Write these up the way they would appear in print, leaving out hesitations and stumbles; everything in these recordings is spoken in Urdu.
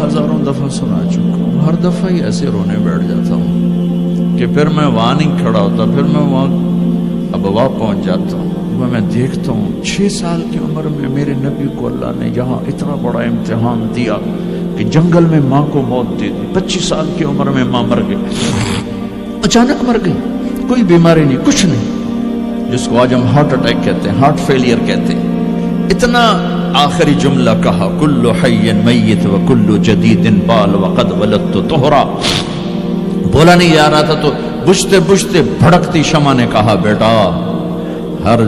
ہزاروں دفعہ سنا چکا ہوں، ہر دفعہ ہی ایسے رونے بیٹھ جاتا ہوں کہ پھر میں وہاں نہیں کھڑا ہوتا، پھر میں وہاں ابوا پہنچ جاتا ہوں۔ میں دیکھتا ہوں 6 سال کی عمر میں میرے نبی کو اللہ نے یہاں اتنا بڑا امتحان دیا کہ جنگل میں ماں کو موت دے دی۔ 25 سال کی عمر میں ماں مر گئی، اچانک مر گئی، کوئی بیماری نہیں، کچھ نہیں، جس کو آج ہم ہارٹ اٹیک کہتے ہیں، ہارٹ فیلئر کہتے ہیں۔ اتنا آخری جملہ کہا، کل حی میت و کل جدید بال وقد ولدت طہرا۔ بولا نہیں جا رہا تھا تو بجھتے بجھتے بھڑکتی شمع نے کہا، بیٹا ہر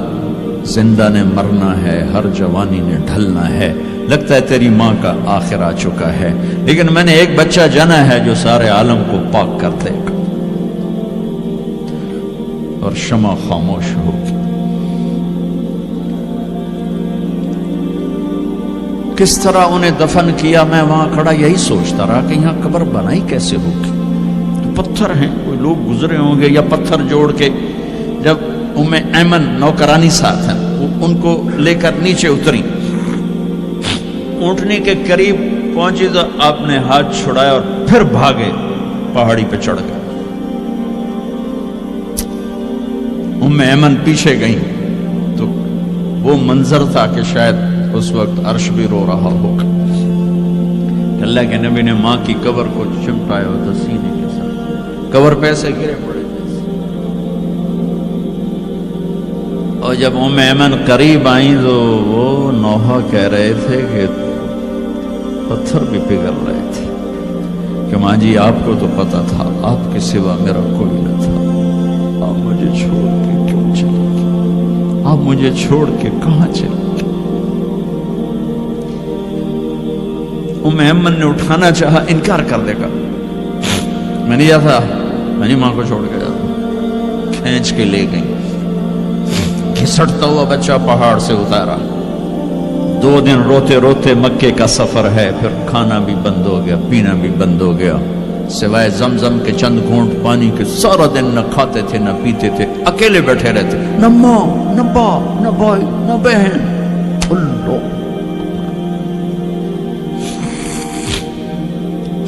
زندہ نے مرنا ہے، ہر جوانی نے ڈھلنا ہے، لگتا ہے تیری ماں کا آخر آ چکا ہے، لیکن میں نے ایک بچہ جنا ہے جو سارے عالم کو پاک کر دے گا۔ اور شمع خاموش ہوگی۔ کس طرح انہیں دفن کیا، میں وہاں کھڑا یہی سوچتا رہا کہ یہاں قبر بنائی کیسے ہوگی۔ تو پتھر ہیں، کوئی لوگ گزرے ہوں گے یا پتھر جوڑ کے، جب ایمن نوکرانی ساتھ ہیں، وہ ان کو لے کر نیچے اتری، اونٹنی کے قریب پہنچی تو آپ نے ہاتھ چھڑایا اور پھر بھاگے، پہاڑی پہ چڑھ گئے۔ ایمن پیچھے گئیں تو وہ منظر تھا کہ شاید اس وقت عرش بھی رو رہا ہوگا۔ اللہ کے نبی نے ماں کی قبر کو چمٹایا ہوتا سینے کے ساتھ، قبر پہ سے گرے پڑے۔ اور جب ایمن قریب آئیں تو وہ نوحہ کہہ رہے تھے کہ پتھر بھی پگھل رہے تھے کہ ماں جی آپ کو تو پتا تھا آپ کے سوا میرا کوئی نہ تھا، آپ مجھے چھوڑ کے کیوں چلے گئے، آپ مجھے چھوڑ کے کہاں چلے گئے۔ ایمن نے اٹھانا چاہا، انکار کر دے گا، میں نہیں جاتا، میں نہیں ماں کو چھوڑ کے جاتا۔ کھینچ کے لے گئی، گھسٹتا ہوا بچہ پہاڑ سے اتارا۔ 2 دن روتے روتے مکے کا سفر ہے، پھر کھانا بھی بند ہو گیا، پینا بھی بند ہو گیا، سوائے زمزم کے چند گھونٹ پانی کے سارا دن نہ کھاتے تھے نہ پیتے تھے، اکیلے بیٹھے رہتے، نہ ماں نہ باپ نہ بھائی نہ بہن۔ اللہ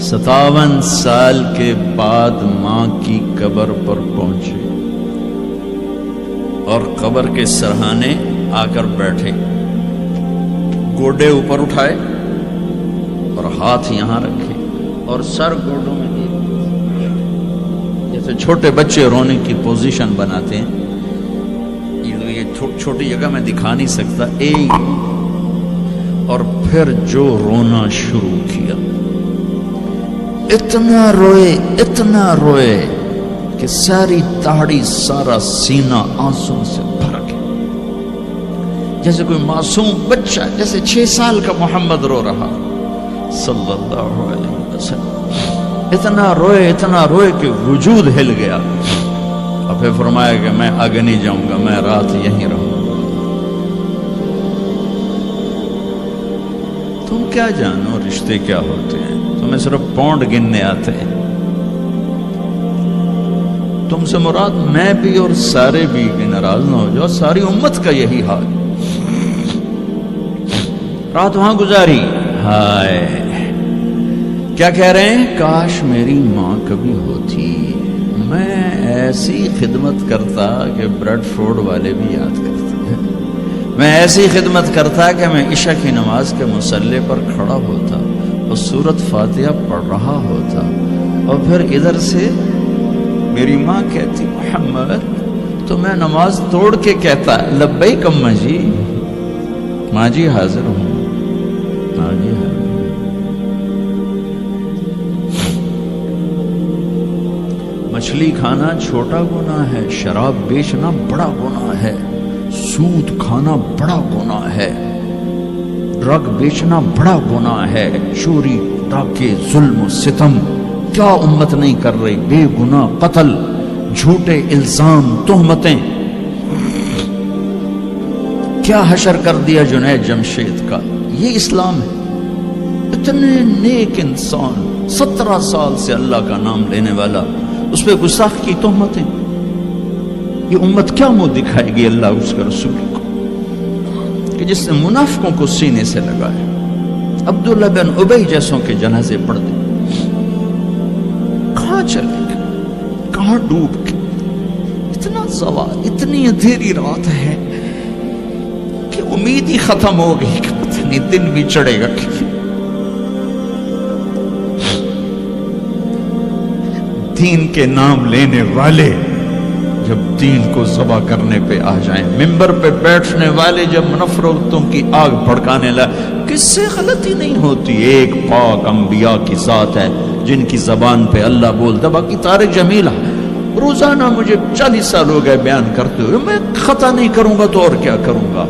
57 سال کے بعد ماں کی قبر پر پہنچے اور قبر کے سرہانے آ کر بیٹھے، گوڈے اوپر اٹھائے اور ہاتھ یہاں رکھے اور سر گوڈوں میں دے، جیسے چھوٹے بچے رونے کی پوزیشن بناتے ہیں۔ یہ چھوٹی جگہ میں دکھا نہیں سکتا، اور پھر جو رونا شروع کیا، اتنا روئے کہ ساری تاڑی سارا سینہ آنسوں سے بھر گیا، جیسے کوئی معصوم بچہ، جیسے 6 سال کا محمد رو رہا صلی اللہ علیہ وسلم۔ اتنا روئے کہ وجود ہل گیا، اور پھر فرمایا کہ میں آگے نہیں جاؤں گا، میں رات یہیں رہوں گا۔ تم کیا جانو رشتے کیا ہوتے ہیں، تمہیں صرف پونڈ گننے آتے ہیں۔ تم سے مراد میں بھی اور سارے بھی، کہ ناراض نہ ہو جاؤ، ساری امت کا یہی حال۔ رات وہاں گزاری، ہائے کیا کہہ رہے ہیں، کاش میری ماں کبھی ہوتی، میں ایسی خدمت کرتا کہ بریڈ فورڈ والے بھی یاد کرتے ہیں، میں ایسی خدمت کرتا کہ میں عشاء کی نماز کے مصلی پر کھڑا ہوتا اور سورۃ فاتحہ پڑھ رہا ہوتا، اور پھر ادھر سے میری ماں کہتی محمد، تو میں نماز توڑ کے کہتا لبیک اماں جی، ماں جی حاضر ہوں، ماں جی حاضر ہوں۔ مچھلی کھانا چھوٹا گناہ ہے، شراب بیچنا بڑا گناہ ہے، سود کھانا بڑا گناہ ہے، ڈرگ بیچنا بڑا گناہ ہے، چوری ڈاکے ظلم و ستم کیا امت نہیں کر رہی، بے گناہ قتل، جھوٹے الزام تہمتیں، کیا حشر کر دیا جنید جمشید کا۔ یہ اسلام ہے۔ اتنے نیک انسان، 17 سال سے اللہ کا نام لینے والا، اس پہ گستاخ کی تہمتیں، یہ امت کیا منہ دکھائے گی اللہ اس کے رسول کو، کہ جس نے منافقوں کو سینے سے لگایا۔ عبداللہ بن ابی جیسوں کے جنازے پڑھ دیں. کہاں چلے گئے, کہاں ڈوب گئے. اتنا زوال, اتنی اندھیری رات ہے کہ امید ہی ختم ہو گئی کہ پتہ نہیں دن بھی چڑھے گا. دین کے نام لینے والے جب دین کو ذبح کرنے پہ آ جائیں, ممبر پہ بیٹھنے والے جب نفرتوں کی آگ بھڑکانے لائے, کس سے غلطی نہیں ہوتی. ایک پاک انبیاء کی ذات ہے جن کی زبان پہ اللہ بولتا. باقی طارق جمیل روزانہ مجھے 40 سال ہو گئے بیان کرتے ہوئے, میں خطا نہیں کروں گا تو اور کیا کروں گا.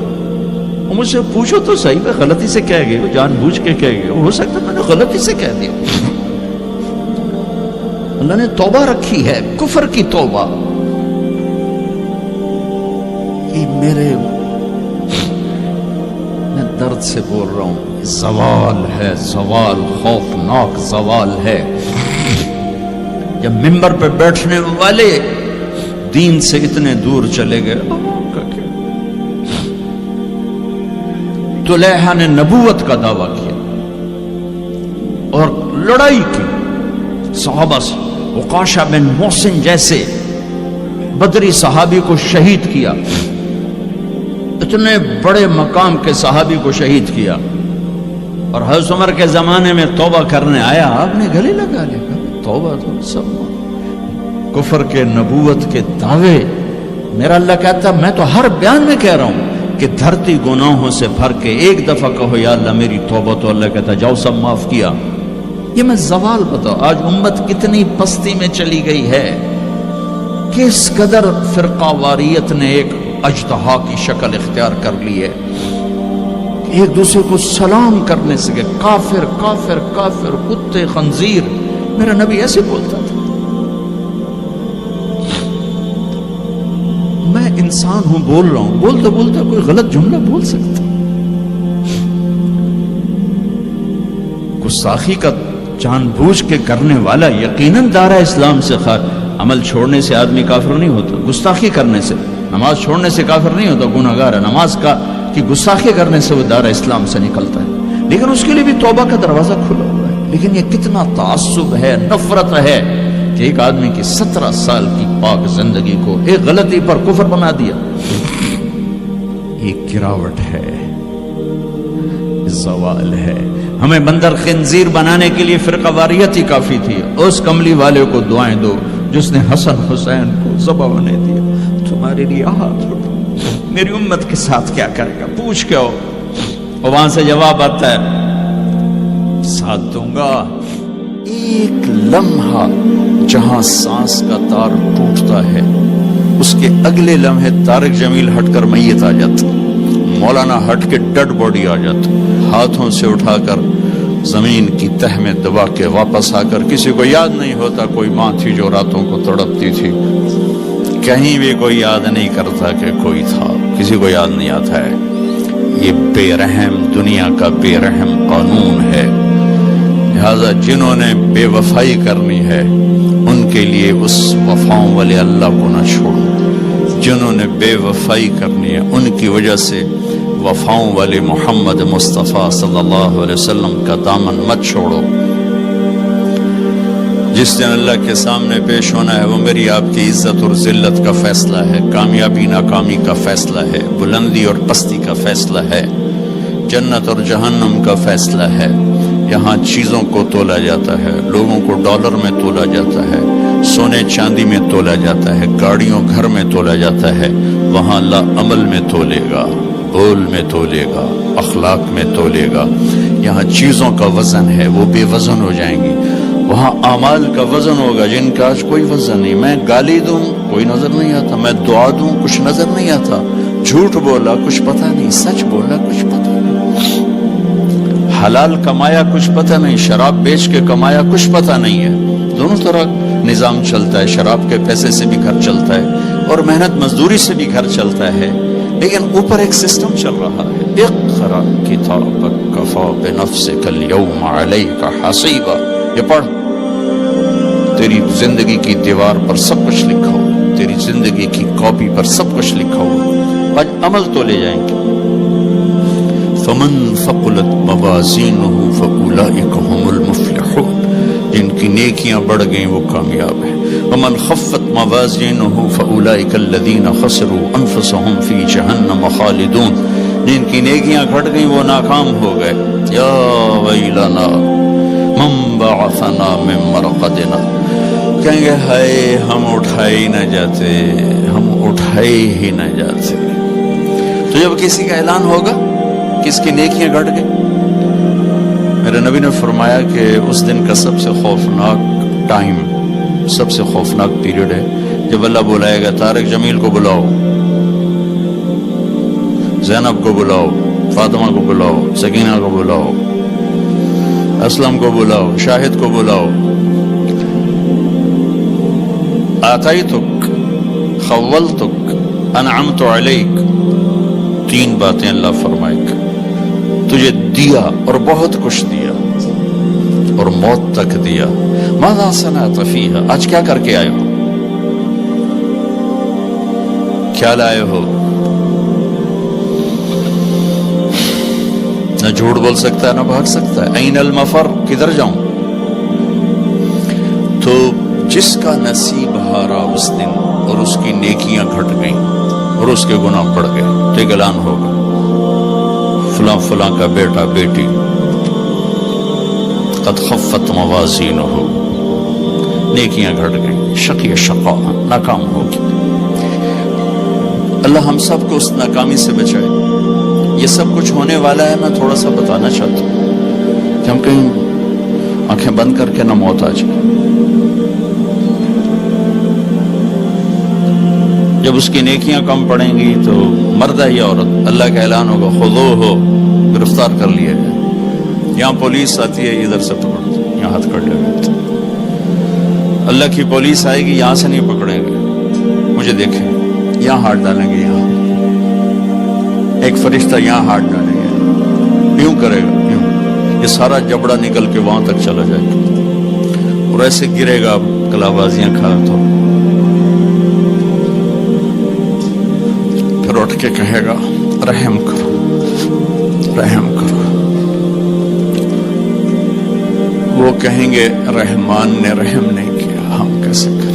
مجھ سے پوچھو تو صحیح, میں غلطی سے کہہ گئے, جان بوجھ کے کہہ گئے, ہو سکتا میں نے غلطی سے کہہ دیا. اللہ نے توبہ رکھی ہے, کفر کی توبہ. یہ میرے میں درد سے بول رہا ہوں, زوال ہے, زوال, خوفناک زوال ہے. جب ممبر پہ بیٹھنے والے دین سے اتنے دور چلے گئے. طلیحہ نے نبوت کا دعویٰ کیا اور لڑائی کی صحابہ سے. عکاشہ بن محسن جیسے بدری صحابی کو شہید کیا, اتنے بڑے مقام کے صحابی کو شہید کیا. اور حضرت عمر کے زمانے میں توبہ کرنے آیا, آپ نے گلے لگا لیا, توبہ تو سب کفر کے نبوت کے دعوے. میرا اللہ کہتا میں تو ہر بیان میں کہہ رہا ہوں کہ دھرتی گناہوں سے بھر کے ایک دفعہ کہو یا اللہ میری توبہ, تو اللہ کہتا جاؤ سب معاف کیا. یہ میں زوال بتاؤ, آج امت کتنی پستی میں چلی گئی ہے, کس قدر فرقہ واریت نے ایک اجتہا کی شکل اختیار کر لی ہے. ایک دوسرے کو سلام کرنے سے کہ کافر کافر کافر, کتے خنزیر. میرا نبی ایسے بولتا تھا. میں انسان ہوں, بول رہا ہوں, بولتا بولتا کوئی غلط جملہ بول سکتا. گستاخی کا جان بوجھ کے کرنے والا یقیناً دارہ اسلام سے عمل چھوڑنے سے آدمی کافر نہیں ہوتا. گستاخی کرنے سے, نماز چھوڑنے سے کافر نہیں ہوتا, گناہگار ہے. نماز کی گستاخی کرنے سے وہ دارہ اسلام سے نکلتا ہے, لیکن اس کے لیے بھی توبہ کا دروازہ کھلا ہوا ہے. لیکن یہ کتنا تعصب ہے, نفرت ہے کہ ایک آدمی کی 17 سال کی پاک زندگی کو ایک غلطی پر کفر بنا دیا. یہ گراوٹ ہے, زوال ہے. ہمیں بندر خنزیر بنانے کے لیے فرقہ واریت ہی کافی تھی. اس کملی والے کو دعائیں دو جس نے حسن حسین کو ذبح بنے دیا. تمہارے لیے ہاتھ اٹھو, میری امت کے ساتھ کیا کرے گا پوچھ کے ہو. اور وہاں سے جواب آتا ہے ساتھ دوں گا. ایک لمحہ جہاں سانس کا تار ٹوٹتا ہے, اس کے اگلے لمحے طارق جمیل ہٹ کر میت آ جاتا, مولانا ہٹ کے ڈیڈ باڈی آ جاتا, ہاتھوں سے اٹھا کر زمین کی تہ میں دبا کے واپس آ کر. کسی کو یاد نہیں ہوتا کوئی ماں تھی جو راتوں کو تڑپتی تھی, کہیں بھی کوئی یاد نہیں کرتا کہ کوئی تھا, کسی کو یاد نہیں آتا ہے. یہ بے رحم دنیا کا بے رحم قانون ہے. لہذا جنہوں نے بے وفائی کرنی ہے ان کے لیے اس وفاؤں والے اللہ کو نہ چھوڑو. جنہوں نے بے وفائی کرنی ہے ان کی وجہ سے وفاؤں والے محمد مصطفیٰ صلی اللہ علیہ وسلم کا دامن مت چھوڑو. جس دن اللہ کے سامنے پیش ہونا ہے وہ میری آپ کی عزت اور ذلت کا فیصلہ ہے, کامیابی ناکامی کا فیصلہ ہے, بلندی اور پستی کا فیصلہ ہے, جنت اور جہنم کا فیصلہ ہے. یہاں چیزوں کو تولا جاتا ہے, لوگوں کو ڈالر میں تولا جاتا ہے, سونے چاندی میں تولا جاتا ہے, گاڑیوں گھر میں تولا جاتا ہے. وہاں اللہ عمل میں تولے گا, بول میں تولے گا, اخلاق میں تولے گا. یہاں چیزوں کا وزن ہے, وہ بے وزن ہو جائیں گی. وہاں اعمال کا وزن ہوگا جن کا آج کوئی وزن نہیں. میں گالی دوں کوئی نظر نہیں آتا, میں دعا دوں کچھ نظر نہیں آتا, جھوٹ بولا کچھ پتہ نہیں, سچ بولا کچھ پتہ نہیں, حلال کمایا کچھ پتہ نہیں, شراب بیچ کے کمایا کچھ پتہ نہیں ہے. دونوں طرح نظام چلتا ہے, شراب کے پیسے سے بھی گھر چلتا ہے اور محنت مزدوری سے بھی گھر چلتا ہے, لیکن اوپر ایک سسٹم چل رہا ہے. اقرأ کتابک کفی بنفسک اليوم علیک حسیبا. یہ پڑھ, تیری زندگی کی دیوار پر سب کچھ لکھا ہو, تیری زندگی کی کاپی پر سب کچھ لکھا ہو. آج عمل تو لے جائیں گے. فمن ثقلت موازینہ فاولئک هم المفلحون، جن کی نیکیاں بڑھ گئیں وہ کامیاب ہیں۔ ومن خفت موازینہ فاولئک الذین خسروا انفسهم فی جہنم خالدون، جن کی نیکیاں گھٹ گئیں وہ ناکام ہو گئے۔ یا ویلنا من بعثنا من مرقدنا، کہیں گے ہائے ہم اٹھائے ہی نہ جاتے، ہم اٹھائے ہی نہ جاتے۔ تو جب کسی کا اعلان ہوگا کہ اس کی نیکیاں گھٹ گئی، میرے نبی نے فرمایا کہ اس دن کا سب سے خوفناک ٹائم، سب سے خوفناک پیریڈ ہے جب اللہ بلائے گا طارق جمیل کو بلاؤ، زینب کو بلاؤ، فاطمہ کو بلاؤ، سکینہ کو بلاؤ، اسلم کو بلاؤ، شاہد کو بلاؤ۔ آتیتک، خولتک، انعمت علیک، تین باتیں اللہ فرمائے گا، تجھے دیا اور بہت کچھ دیا اور موت تک دیا۔ ماذا صنعت فیہا، آج کیا کر کے آئے ہو، کیا لائے ہو؟ نہ جھوٹ بول سکتا ہے نہ بھاگ سکتا ہے۔ این المفر، کدھر جاؤں؟ تو جس کا نصیب ہارا اس دن اور اس کی نیکیاں گھٹ گئیں اور اس کے گناہ بڑھ گئے تو ایک اعلان ہوگا، فلاں فلاں کا بیٹا بیٹی قد خفت موازینہ، نیکیاں گھٹ گئیں، شقی شقا، ناکام ہوگی۔ اللہ ہم سب کو اس ناکامی سے بچائے۔ یہ سب کچھ ہونے والا ہے، میں تھوڑا سا بتانا چاہتا ہوں کہ ہم کہیں آنکھیں بند کر کے نہ موت آ جائے۔ جب اس کی نیکیاں کم پڑیں گی تو مرد ہے یا عورت، اللہ کا اعلان ہوگا خذوہ، گرفتار کر لیا جائے۔ یہاں پولیس آتی ہے، ادھر سے پکڑ، یہاں ہاتھ کر لیا۔ اللہ کی پولیس آئے گی، یہاں سے نہیں پکڑیں گے، مجھے دیکھیں، یہاں ہاتھ ڈالیں گے، یہاں ایک فرشتہ یہاں ہاتھ ڈالیں گے، یوں کرے گا، یوں، یہ سارا جبڑا نکل کے وہاں تک چلا جائے گا اور ایسے گرے گا کلابازیاں کھا تو پھر اٹھ کے کہے گا رحم کرو، رحم کرو۔ وہ کہیں گے رحمان نے رحم نہیں کیا، ہم کیسے کریں؟